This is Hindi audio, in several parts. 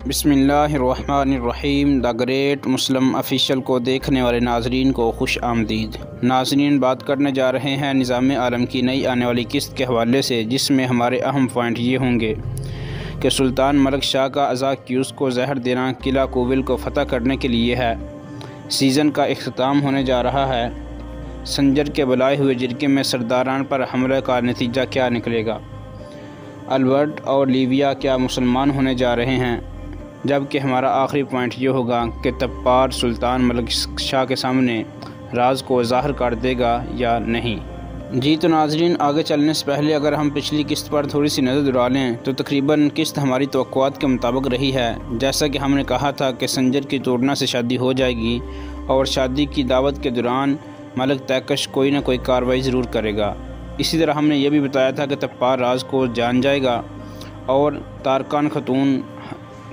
बिस्मिल्लाहिर्रहमानिर्रहीम। द ग्रेट मुस्लिम ऑफिशियल को देखने वाले नाजरीन को खुश आमदीद। नाजरीन, बात करने जा रहे हैं निज़ाम आलम की नई आने वाली किस्त के हवाले से, जिसमें हमारे अहम पॉइंट ये होंगे कि सुल्तान मलिक शाह का अज़ा क्यूस को जहर देना किला कोविल को फ़तह करने के लिए है। सीज़न का इख्तिताम होने जा रहा है। संजर के बुलाए हुए जिरगे में सरदारान पर हमले का नतीजा क्या निकलेगा। अल्बर्ट और लीविया क्या मुसलमान होने जा रहे हैं। जबकि हमारा आखिरी पॉइंट ये होगा कि तब्बार सुल्तान मलिक शाह के सामने राज को ज़ाहिर कर देगा या नहीं। जी तो नाजरीन, आगे चलने से पहले अगर हम पिछली किस्त पर थोड़ी सी नज़र दौड़ा लें तो तकरीबन किस्त हमारी तवक्कुआत के मुताबिक रही है। जैसा कि हमने कहा था कि संजर की तोड़ना से शादी हो जाएगी और शादी की दावत के दौरान मलिक तैकश कोई ना कोई कार्रवाई ज़रूर करेगा। इसी तरह हमने ये भी बताया था कि तब्बार राज को जान जाएगा और तारकान खतून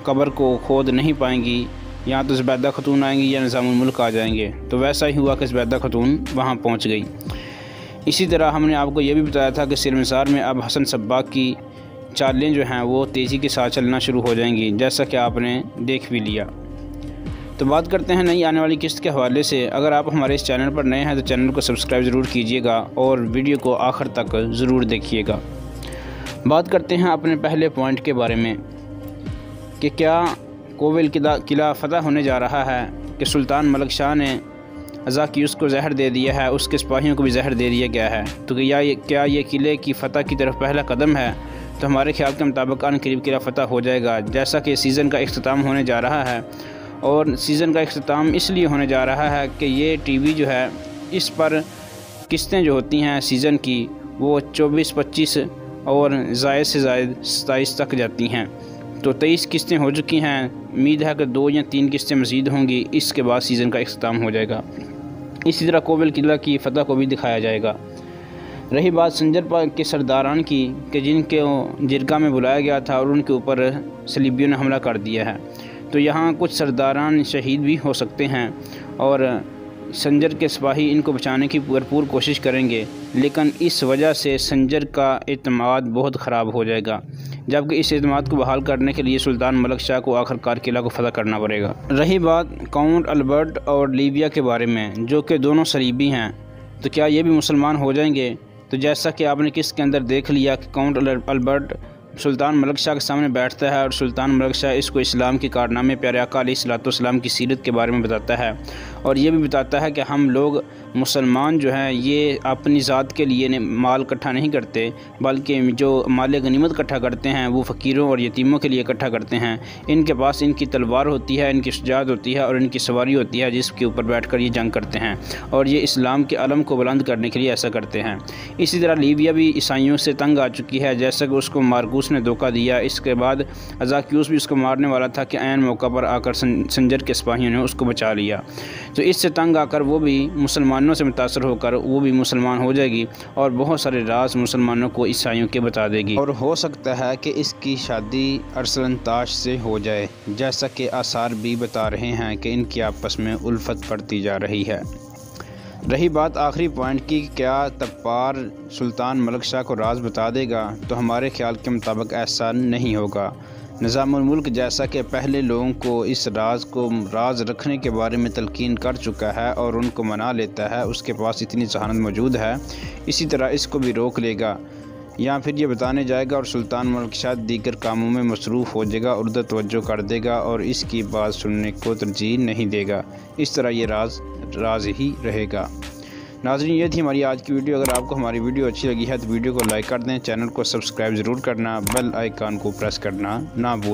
कब्र को खोद नहीं पाएंगी। या तो ज़ुबैदा खतून आएंगी या निज़ामुल मुल्क आ जाएंगे। तो वैसा ही हुआ कि ज़ुबैदा खतून वहाँ पहुँच गई। इसी तरह हमने आपको ये भी बताया था कि सिरमिसार में अब हसन सब्बाक की चालें जो हैं वो तेज़ी के साथ चलना शुरू हो जाएंगी, जैसा कि आपने देख भी लिया। तो बात करते हैं नई आने वाली किस्त के हवाले से। अगर आप हमारे इस चैनल पर नए हैं तो चैनल को सब्सक्राइब ज़रूर कीजिएगा और वीडियो को आखिर तक ज़रूर देखिएगा। बात करते हैं अपने पहले पॉइंट के बारे में कि क्या कोविल किला फ़तह होने जा रहा है कि सुल्तान मलिक शाह ने अज़ा क्यूस को जहर दे दिया है, उसके सिपाहियों को भी जहर दे दिया गया है। तो क्या ये किले की फ़तह की तरफ पहला कदम है। तो हमारे ख्याल के मुताबिक अनकरीब किला फ़तह हो जाएगा। जैसा कि सीज़न का इख्तिताम होने जा रहा है और सीज़न का इख्तिताम इसलिए होने जा रहा है कि ये टीवी जो है इस पर किस्तें जो होती हैं सीज़न की वो 24, 25 और ज़ायद से ज़ायद 27 तक जाती हैं। तो 23 किस्तें हो चुकी हैं। उम्मीद है कि 2 या 3 किस्तें मज़ीद होंगी। इसके बाद सीज़न का इख्तिताम हो जाएगा। इसी तरह कोविल किला की फ़तह को भी दिखाया जाएगा। रही बात संजर के सरदारान की कि जिनके जिरगा में बुलाया गया था और उनके ऊपर सलीबियों ने हमला कर दिया है, तो यहाँ कुछ सरदारान शहीद भी हो सकते हैं और संजर के सिपाही इनको बचाने की भरपूर कोशिश करेंगे। लेकिन इस वजह से संजर का एतमाद बहुत ख़राब हो जाएगा। जबकि इस एतमाद को बहाल करने के लिए सुल्तान मलिक शाह को आखिरकार किला को फ़तह करना पड़ेगा। रही बात काउंट अल्बर्ट और लीविया के बारे में, जो कि दोनों सलीबी हैं, तो क्या ये भी मुसलमान हो जाएंगे। तो जैसा कि आपने किसके अंदर देख लिया कि काउंट अल्बर्ट सुल्तान मलिक शाह के सामने बैठता है और सुल्तान मलिक शाह इसको इस्लाम के कारनामे प्यारे आका अलैहिस्सलाम की सीरत के बारे में बताता है और ये भी बताता है कि हम लोग मुसलमान जो हैं ये अपनी ज़ात के लिए माल इकट्ठा नहीं करते, बल्कि जो माल गनीमत इकट्ठा करते हैं वो फ़कीरों और यतीमों के लिए इकट्ठा करते हैं। इनके पास इनकी तलवार होती है, इनकी शुजाअत होती है और इनकी सवारी होती है, जिसके ऊपर बैठकर ये जंग करते हैं और ये इस्लाम के अलम को बुलंद करने के लिए ऐसा करते हैं। इसी तरह लीविया भी ईसाइयों से तंग आ चुकी है, जैसा कि उसको मारकूस ने धोखा दिया। इसके बाद अज़ा क्यूस भी उसको मारने वाला था कि ऐन मौका पर आकर संजर के सिपाहियों ने उसको बचा लिया। तो इससे तंग आकर वो भी मुसलमानों से मुतासर होकर वो भी मुसलमान हो जाएगी और बहुत सारे राज मुसलमानों को ईसाइयों के बता देगी। और हो सकता है कि इसकी शादी अरसलन ताश से हो जाए, जैसा कि आसार भी बता रहे हैं कि इनकी आपस में उल्फत बढ़ती जा रही है। रही बात आखिरी पॉइंट की, क्या तब्बार सुल्तान मलिक शाह को राज बता देगा। तो हमारे ख्याल के मुताबिक ऐसा नहीं होगा। निज़ामुल मुल्क जैसा कि पहले लोगों को इस राज रखने के बारे में तलकीन कर चुका है और उनको मना लेता है, उसके पास इतनी जहानत मौजूद है, इसी तरह इसको भी रोक लेगा या फिर ये बताने जाएगा और सुल्तान मलिक शाह दीगर कामों में मसरूफ़ हो जाएगा, उर्दू तवज्जो कर देगा और इसकी बात सुनने को तरजीह नहीं देगा। इस तरह ये राज ही रहेगा। नाज़रीन, ये थी हमारी आज की वीडियो। अगर आपको हमारी वीडियो अच्छी लगी है तो वीडियो को लाइक कर दें, चैनल को सब्सक्राइब ज़रूर करना, बेल आइकन को प्रेस करना ना भूलें।